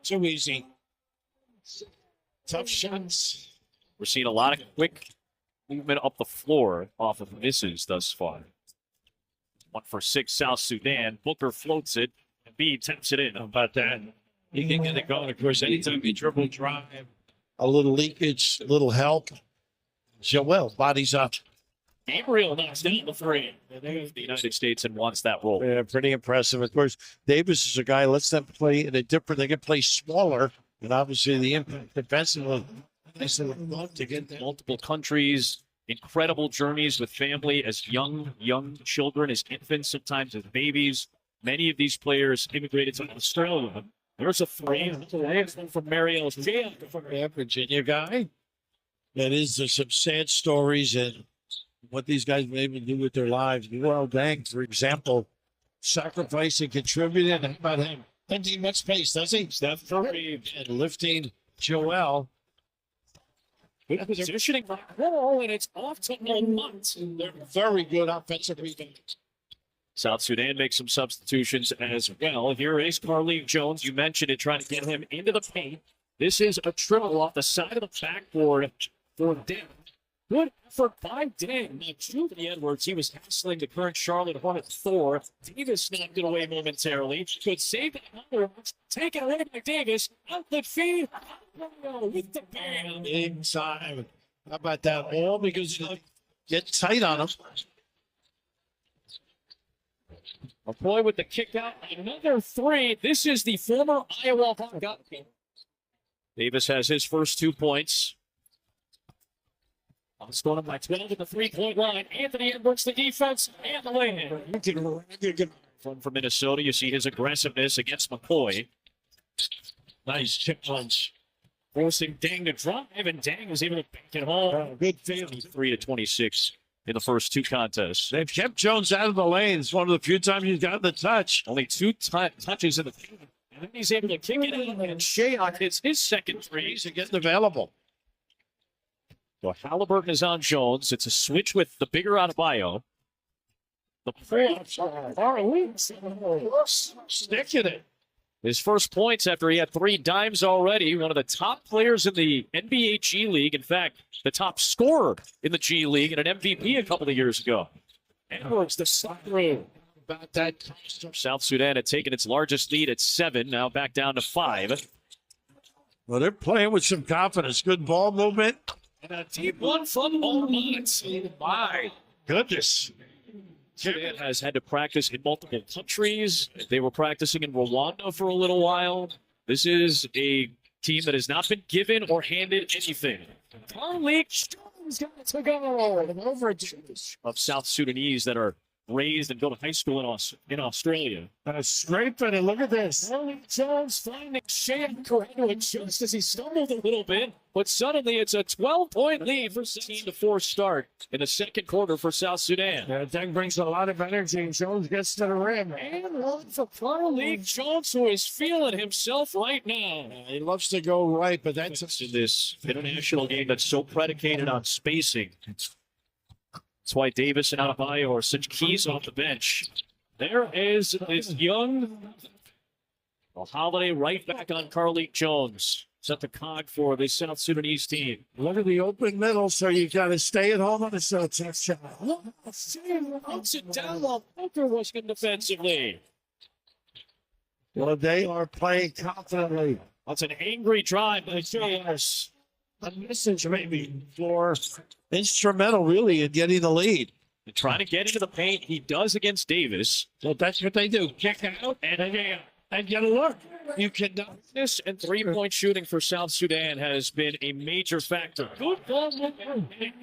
Too easy. Tough shots. We're seeing a lot of quick movement up the floor off of misses thus far. 1 for 6, South Sudan. Booker floats it. Embiid taps it in. How about that? You can get it going. Of course, anytime you dribble, drive, a little leakage, a little help. Joel, bodies up. Gabriel knocks down the three. The United States and wants that role. Yeah, pretty impressive. Of course, Davis is a guy, lets them play in a different, they can play smaller, and obviously the impact defensively. Love to get that. Multiple countries, incredible journeys with family as young children, as infants, sometimes as babies. Many of these players immigrated to Australia. There's a three. From Mariel Virginia guy. That is, there's some sad stories and what these guys have been able to do with their lives. Well, Dang, for example, sacrificing, contributing. How about him? Plenty much pace, does he? Steph Curry and lifting Joel. Good positioning by Wall, and it's off to Lamont. They're very good offensive rebound. South Sudan makes some substitutions as well. Here is Carlik Jones. You mentioned it, trying to get him into the paint. This is a triple off the side of the backboard for Deng. Good effort by Deng. Now, Julian Edwards, he was hassling the current Charlotte Hornets Thor. Davis knocked it away momentarily. Could save that number. Take it away by Davis. Outlet feed. With the bam. Inside. How about that? All because you get tight on him. McCoy with the kick out. Another three. This is the former Iowa Hawkeye. Davis has his first 2 points. Scoring by 12 at the three-point line. Anthony Edwards, the defense, and the lane. From Minnesota, you see his aggressiveness against McCoy. Nice chip punch. Forcing Deng to drive, and Deng is able to bank it home. Good feeling. 3-26 in the first 2 contests. They've kept Jones out of the lane. It's one of the few times he's gotten the touch. Only 2 touches in the field. And then he's able to kick it in, and Shayok hits his second three. He's getting available. So Halliburton is on Jones. It's a switch with the bigger Adebayo. The Sticking it. His first points after he had 3 dimes already. One of the top players in the NBA G League. In fact, the top scorer in the G League and an MVP a couple of years ago. Edwards, the sucker. About that. South Sudan had taken its largest lead at 7. Now back down to 5. Well, they're playing with some confidence. Good ball movement. And a deep one from Lamont. My goodness. Sudan has had to practice in multiple countries. They were practicing in Rwanda for a little while. This is a team that has not been given or handed anything. Carlik Jones got to go. Over of South Sudanese that are raised and go to high school in Australia. Scraping it. Look at this. Carlik Jones finding Shane Corrado just as he stumbled a little bit, but suddenly it's a 12-point lead for 16-4 start in the second quarter for South Sudan. That brings a lot of energy, and Jones gets to the rim. And one for Carlik Jones, who is feeling himself right now. He loves to go right, but that's in this international game that's so predicated on spacing. That's why Davis and Adebayo are such keys off the bench. There is this young Holiday right back on Carlik Jones. Set the cog for the South Sudanese team. Look at the open middle, so you got to stay at home on the tough shot. Puts it down while Booker was good defensively. Well, they are playing confidently. That's an angry drive by Jones. A message maybe for instrumental, really, in getting the lead. And trying to get into the paint. He does against Davis. So that's what they do. Kick out and get a look. You cannot. This and three-point shooting for South Sudan has been a major factor. Good ball. Making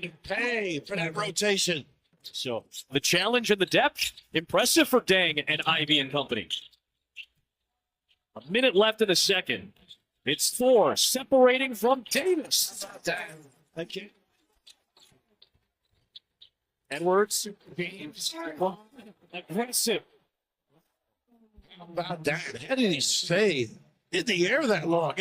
him pay for that rotation. So the challenge and the depth, impressive for Deng and Ivy and company. A minute left in the second. It's Thor separating from Davis. Okay. Edwards. Aggressive. How about that? How did he stay in the air that long?